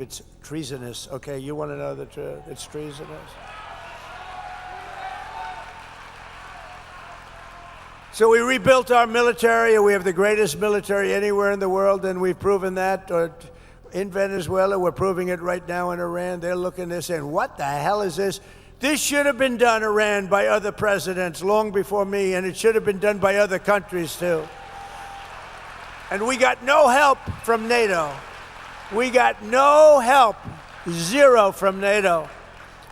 believe it's treasonous. Okay, you want to know the truth? It's treasonous. So we rebuilt our military. We have the greatest military anywhere in the world, and we've proven that. In Venezuela, we're proving it right now in Iran. They're looking, they're saying, what the hell is this? This should have been done, Iran, by other presidents long before me, and it should have been done by other countries, too. And we got no help from NATO. We got no help, zero from NATO.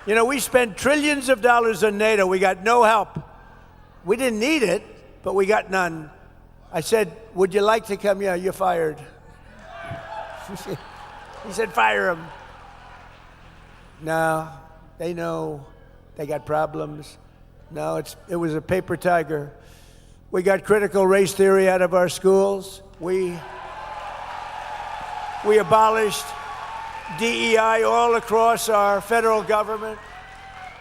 You know, we spent trillions of dollars on NATO. We got no help. We didn't need it, but we got none. I said, would you like to come? Yeah, you're fired. He said, fire him. No, they know they got problems. No, it was a paper tiger. We got critical race theory out of our schools. We abolished DEI all across our federal government.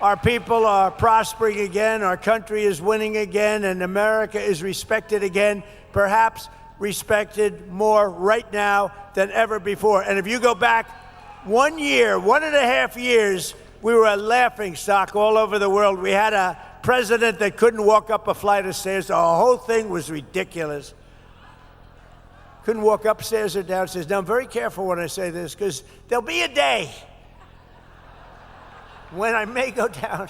Our people are prospering again, our country is winning again, and America is respected again, perhaps respected more right now than ever before. And if you go back 1 year, 1.5 years, we were a laughingstock all over the world. We had a president that couldn't walk up a flight of stairs. The whole thing was ridiculous. Couldn't walk upstairs or downstairs. Now, I'm very careful when I say this, because there'll be a day when I may go down,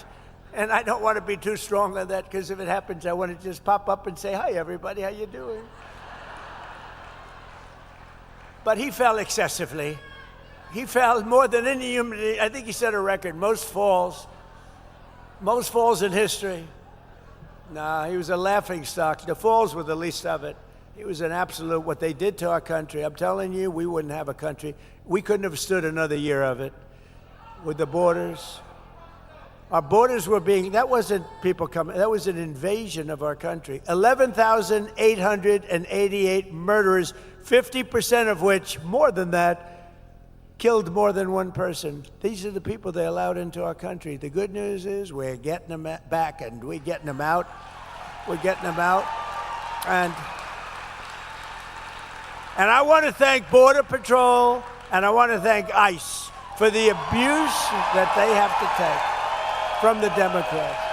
and I don't want to be too strong on that, because if it happens, I want to just pop up and say, hi, everybody, how you doing? But he fell excessively. He fell more than any human. I think he set a record, most falls in history. Nah, he was a laughingstock. The falls were the least of it. He was an absolute, what they did to our country. I'm telling you, we wouldn't have a country. We couldn't have stood another year of it. With the borders. Our borders were being, that wasn't people coming, that was an invasion of our country. 11,888 murderers, 50% of which, more than that, killed more than one person. These are the people they allowed into our country. The good news is we're getting them back, and we're getting them out. We're getting them out. And I want to thank Border Patrol, and I want to thank ICE for the abuse that they have to take from the Democrats.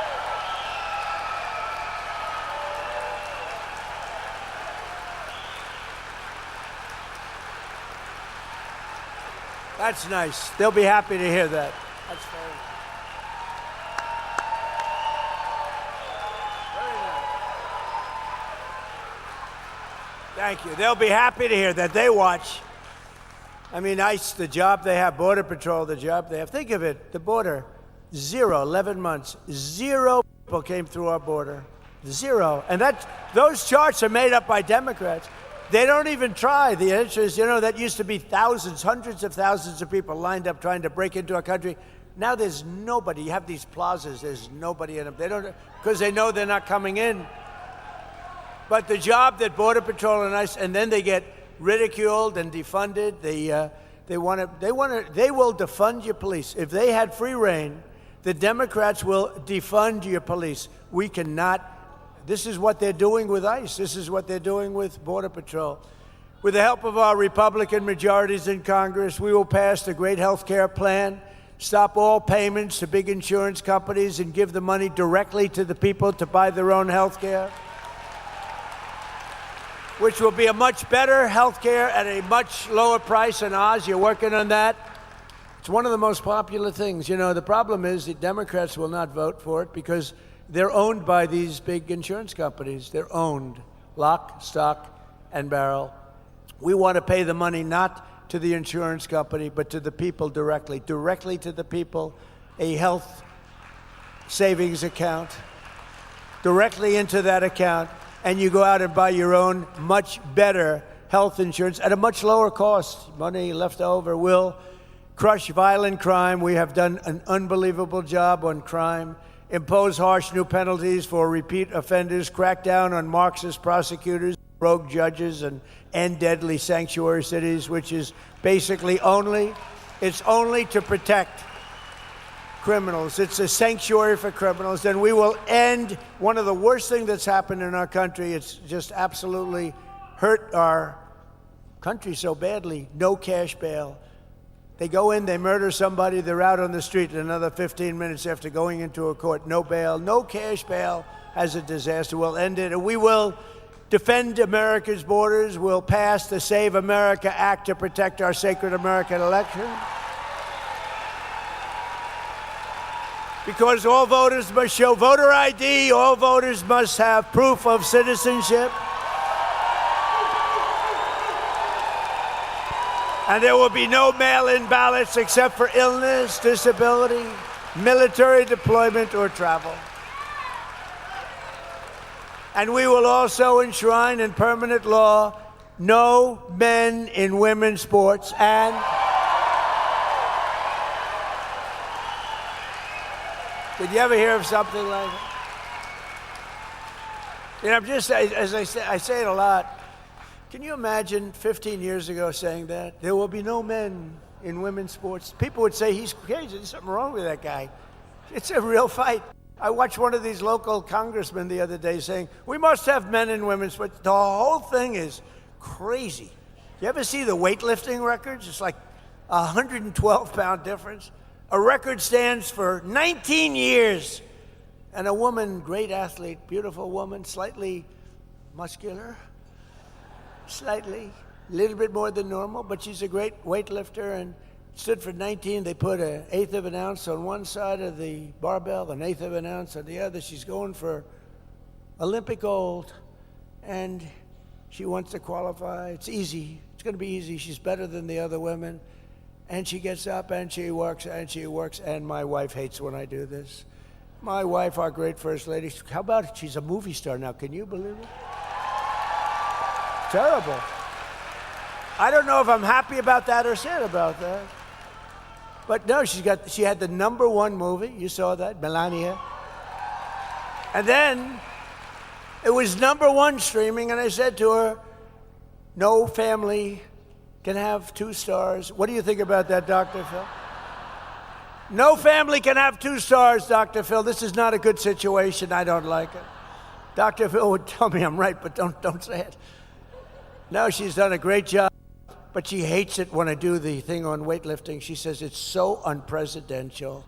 That's nice. They'll be happy to hear that. That's very nice. Thank you. They'll be happy to hear that. They watch. I mean, ICE, the job they have, Border Patrol, the job they have. Think of it, the border, 11 months, 0 people came through our border, 0. And those charts are made up by Democrats. They don't even try. The answer is, you know, that used to be thousands, hundreds of thousands of people lined up trying to break into our country. Now there's nobody. You have these plazas, there's nobody in them. They don't, because they know they're not coming in. But the job that Border Patrol and ICE, and then they get ridiculed and defunded. They will defund your police. If they had free reign, the Democrats will defund your police. We cannot. This is what they're doing with ICE. This is what they're doing with Border Patrol. With the help of our Republican majorities in Congress, we will pass the great health care plan, stop all payments to big insurance companies, and give the money directly to the people to buy their own health care, which will be a much better health care at a much lower price than ours. You're working on that. It's one of the most popular things. You know, the problem is the Democrats will not vote for it because they're owned by these big insurance companies. They're owned, lock, stock, and barrel. We want to pay the money not to the insurance company, but to the people directly to the people, a health savings account, directly into that account, and you go out and buy your own much better health insurance at a much lower cost. Money left over will crush violent crime. We have done an unbelievable job on crime. Impose harsh new penalties for repeat offenders, crack down on Marxist prosecutors, rogue judges, and end deadly sanctuary cities, which is basically only to protect criminals. It's a sanctuary for criminals. And we will end one of the worst things that's happened in our country. It's just absolutely hurt our country so badly. No cash bail. They go in, they murder somebody, they're out on the street in another 15 minutes after going into a court. No bail, no cash bail. As a disaster, we'll end it, and we will defend America's borders. We'll pass the Save America Act to protect our sacred American election. Because all voters must show voter ID, all voters must have proof of citizenship. And there will be no mail-in ballots except for illness, disability, military deployment, or travel. And we will also enshrine in permanent law no men in women's sports. And did you ever hear of something like that? You know, I'm just, as I say it a lot. Can you imagine 15 years ago saying that? There will be no men in women's sports. People would say he's crazy. There's something wrong with that guy. It's a real fight. I watched one of these local congressmen the other day saying, we must have men and women, but the whole thing is crazy. You ever see the weightlifting records? It's like a 112-pound difference. A record stands for 19 years. And a woman, great athlete, beautiful woman, slightly muscular, slightly, a little bit more than normal, but she's a great weightlifter, and stood for 19. They put an eighth of an ounce on one side of the barbell, an eighth of an ounce on the other. She's going for Olympic gold, and she wants to qualify. It's easy. It's going to be easy. She's better than the other women. And she gets up, and she works, and she works, and my wife hates when I do this. My wife, our great First Lady, how about it? She's a movie star now. Can you believe it? Terrible. I don't know if I'm happy about that or sad about that. But no, she had the #1 movie. You saw that, Melania. And then it was #1 streaming, and I said to her, no family can have 2 stars. What do you think about that, Dr. Phil? No family can have 2 stars, Dr. Phil. This is not a good situation. I don't like it. Dr. Phil would tell me I'm right, but don't say it. No, she's done a great job. But she hates it when I do the thing on weightlifting. She says it's so unpresidential.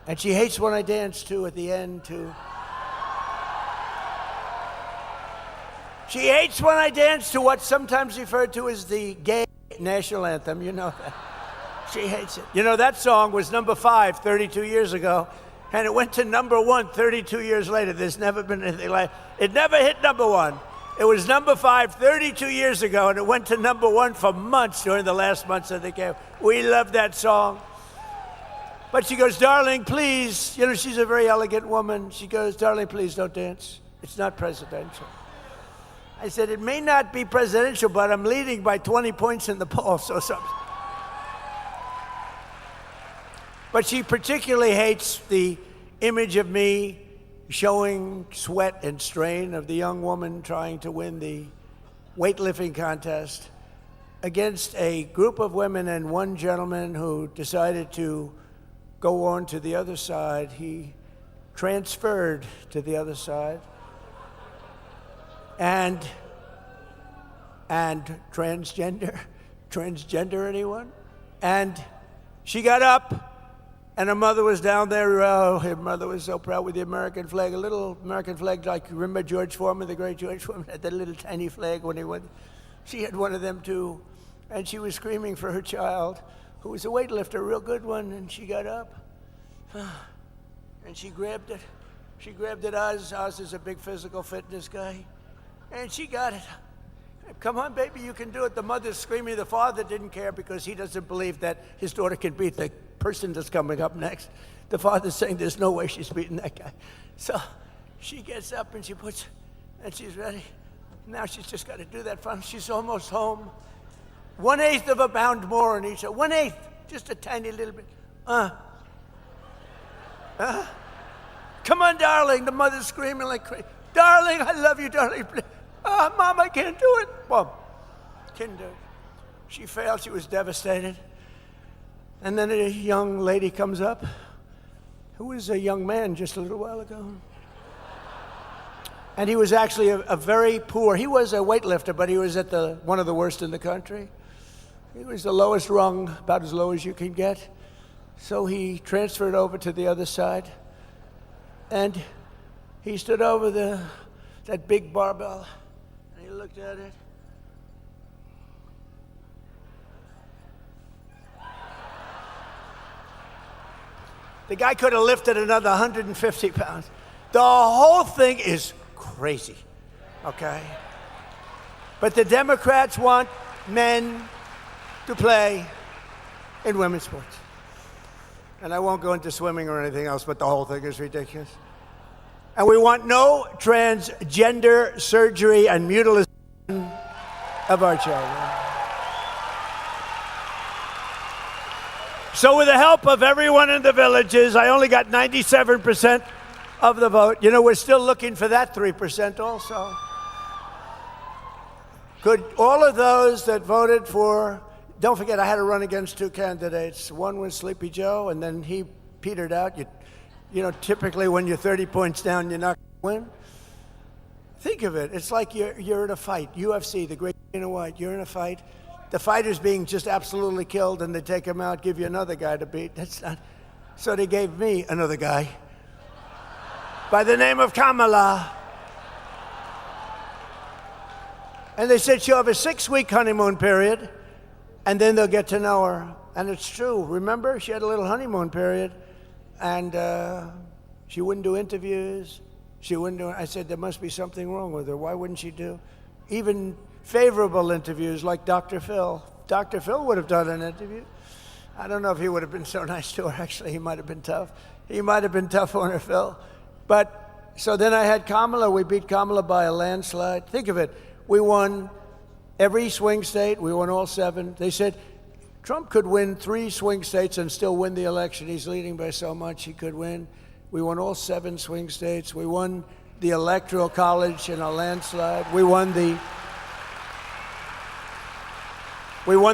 And she hates when I dance, too, at the end, too. She hates when I dance to what's sometimes referred to as the gay national anthem. You know that. She hates it. You know, that song was #5 32 years ago, and it went to #1 32 years later. There's never been anything like it. It never hit #1. It was #5 32 years ago, and it went to #1 for months during the last months of the game. We love that song. But she goes, darling, please. You know, she's a very elegant woman. She goes, darling, please don't dance. It's not presidential. I said, it may not be presidential, but I'm leading by 20 points in the poll, so something. But she particularly hates the image of me showing sweat and strain of the young woman trying to win the weightlifting contest against a group of women and one gentleman who decided to go on to the other side. He transferred to the other side. And transgender anyone? And she got up, and her mother was down there. Oh, her mother was so proud with the American flag, a little American flag like, you remember George Foreman, the great George Foreman, had that little tiny flag when he went. She had one of them too, and she was screaming for her child, who was a weightlifter, a real good one, and she got up, and she grabbed it. She grabbed it. Oz is a big physical fitness guy, and she got it. Come on, baby, you can do it. The mother's screaming. The father didn't care because he doesn't believe that his daughter can beat the person that's coming up next. The father's saying there's no way she's beating that guy. So she gets up and and she's ready. Now she's just got to do that fun. She's almost home. 1/8 of a pound more in each. 1/8, just a tiny little bit. Come on, darling. The mother's screaming like crazy. Darling, I love you, darling. Mom, I can't do it. Mom, couldn't do it. She failed. She was devastated. And then a young lady comes up who was a young man just a little while ago. And he was actually a very poor, he was a weightlifter, but he was at one of the worst in the country. He was the lowest rung, about as low as you can get. So he transferred over to the other side, and he stood over that big barbell, and he looked at it. The guy could have lifted another 150 pounds. The whole thing is crazy, okay? But the Democrats want men to play in women's sports. And I won't go into swimming or anything else, but the whole thing is ridiculous. And we want no transgender surgery and mutilation of our children. So with the help of everyone in the villages, I only got 97% of the vote. You know, we're still looking for that 3% also. Could all of those that voted for, don't forget, I had to run against two candidates. One was Sleepy Joe, and then he petered out. You know, typically when you're 30 points down, you're not going to win. Think of it. It's like you're in a fight. UFC, the great Dana White, you're in a fight. The fighter's being just absolutely killed, and they take him out, give you another guy to beat. That's not. So they gave me another guy by the name of Kamala. And they said she'll have a 6-week honeymoon period, and then they'll get to know her. And it's true. Remember, she had a little honeymoon period, and she wouldn't do interviews. I said, there must be something wrong with her. Why wouldn't she do even favorable interviews like Dr. Phil? Dr. Phil would have done an interview. I don't know if he would have been so nice to her. Actually, he might have been tough. He might have been tough on her, Phil. But so then I had Kamala. We beat Kamala by a landslide. Think of it. We won every swing state. We won all 7. They said Trump could win 3 swing states and still win the election. He's leading by so much he could win. We won all 7 swing states. We won the Electoral College in a landslide. We won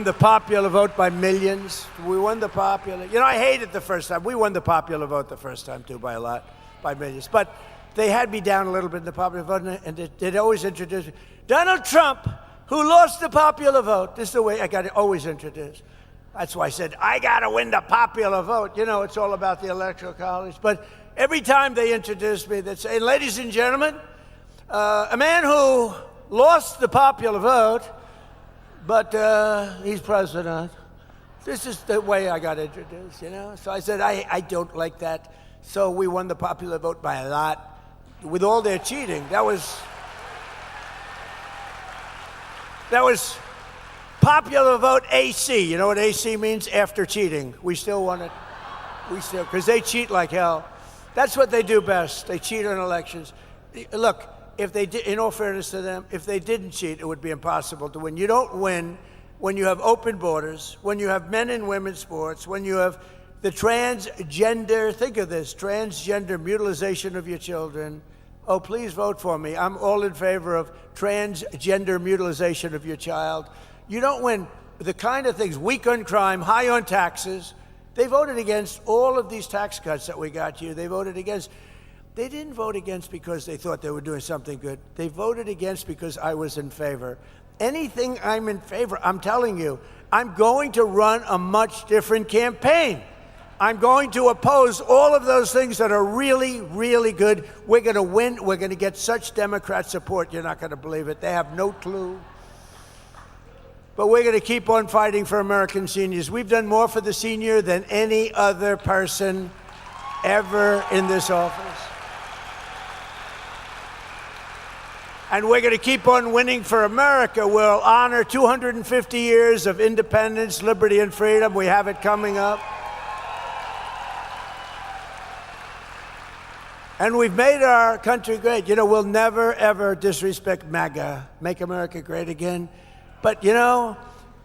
the popular vote by millions. We won the popular. You know, I hated the first time. We won the popular vote the first time, too, by a lot, by millions. But they had me down a little bit in the popular vote, and they'd always introduce me. Donald Trump, who lost the popular vote. This is the way I got to always introduce. That's why I said, I got to win the popular vote. You know, it's all about the Electoral College. But every time they introduced me, they'd say, ladies and gentlemen, a man who lost the popular vote, but he's president. This is the way I got introduced, you know? So I said, I don't like that. So we won the popular vote by a lot. With all their cheating, that was popular vote AC. You know what AC means? After cheating. We still won it. Because they cheat like hell. That's what they do best. They cheat on elections. Look, if they did, in all fairness to them, if they didn't cheat, it would be impossible to win. You don't win when you have open borders, when you have men and women's sports, when you have the transgender, think of this, transgender mutilization of your children. Oh, please vote for me. I'm all in favor of transgender mutilization of your child. You don't win the kind of things, weak on crime, high on taxes. They voted against all of these tax cuts that we got you. They voted against. They didn't vote against because they thought they were doing something good. They voted against because I was in favor. Anything I'm in favor, I'm telling you, I'm going to run a much different campaign. I'm going to oppose all of those things that are really, really good. We're going to win. We're going to get such Democrat support, you're not going to believe it. They have no clue. But we're going to keep on fighting for American seniors. We've done more for the senior than any other person ever in this office. And we're going to keep on winning for America. We'll honor 250 years of independence, liberty, and freedom. We have it coming up. And we've made our country great. You know, we'll never, ever disrespect MAGA, Make America Great Again. But, you know,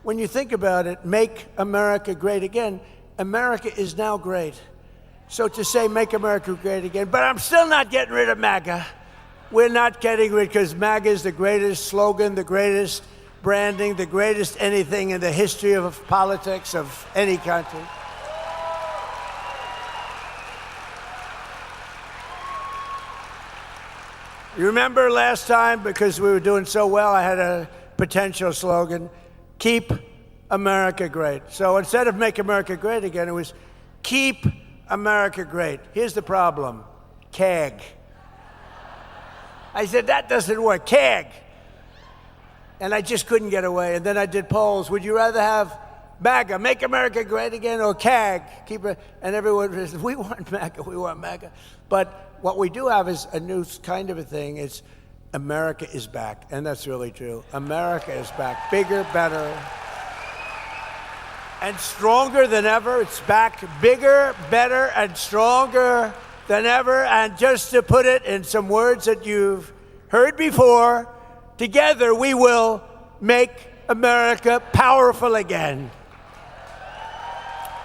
when you think about it, Make America Great Again, America is now great. So to say Make America Great Again, but I'm still not getting rid of MAGA. We're not getting rid, because MAGA is the greatest slogan, the greatest branding, the greatest anything in the history of politics of any country. You remember last time, because we were doing so well, I had a potential slogan, keep America great. So instead of make America great again, it was keep America great. Here's the problem. CAG. I said, that doesn't work. CAG. And I just couldn't get away. And then I did polls. Would you rather have MAGA, make America great again, or CAG, keep it? And everyone says, we want MAGA, we want MAGA. But what we do have is a new kind of a thing. It's America is back. And that's really true. America is back. Bigger, better, and stronger than ever. It's back bigger, better, and stronger than ever. And just to put it in some words that you've heard before, together we will make America powerful again.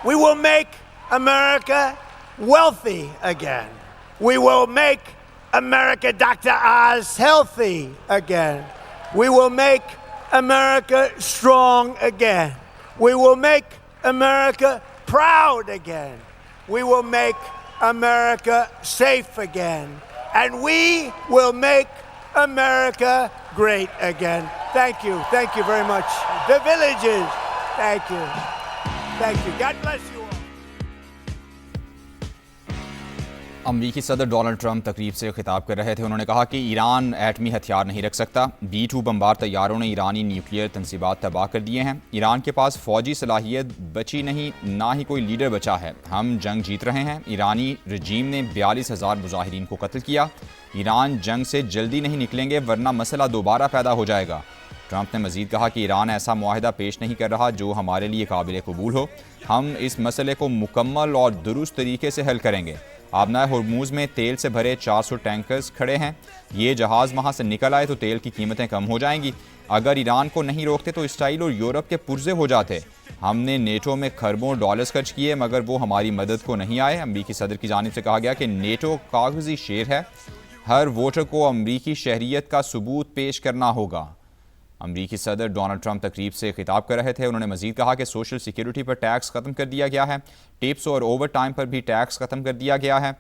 We will make America wealthy again. We will make America, Dr. Oz, healthy again. We will make America strong again. We will make America proud again. We will make America safe again. And we will make America great again. Thank you. Thank you very much. The villages. Thank you. Thank you. God bless you all. अमरीकी सदर Donald Trump तकरीब से खिताब कर रहे थे। उन्होंने कहा कि ईरान एटमी हथियार नहीं रख सकता। B-2 बमबार तैयारों ने ईरानी न्यूक्लियर तंसीबात तबाह कर दिए हैं। ईरान के पास फ़ौजी सलाहियत बची नहीं, ना ही कोई लीडर बचा है। हम जंग जीत रहे हैं। ईरानी रजीम ने 42,000 मुजाहिरीन को कत्ल किया। ईरान जंग से जल्दी नहीं निकलेंगे वरना मसला दोबारा पैदा हो जाएगा। ट्रंप ने मज़ीद कहा कि ईरान ऐसा मुआहिदा पेश नहीं कर रहा जो हमारे लिए काबिल कबूल हो। हम इस मसले को मुकम्मल और दुरुस्त तरीके से हल करेंगे। आबनाए हुर्मुज़ में तेल से भरे 400 टैंकर्स खड़े हैं। ये जहाज़ वहाँ से निकल आए तो तेल की कीमतें कम हो जाएंगी। अगर ईरान को नहीं रोकते तो इसराइल और यूरोप के पुर्जे हो जाते। हमने नेटो में खरबों डॉलर्स खर्च किए मगर वो हमारी मदद को नहीं आए। अमरीकी सदर की जानिब से कहा गया कि नेटो कागजी शेर है। हर वोटर को अमरीकी शहरियत का सबूत पेश करना होगा। अमरीकी सदर डोनाल्ड ट्रंप तकरीब से खिताब कर रहे थे। उन्होंने मज़ीद कहा कि सोशल सिक्योरिटी पर टैक्स ख़त्म कर दिया गया है। टिप्स और ओवर टाइम पर भी टैक्स ख़त्म कर दिया गया है।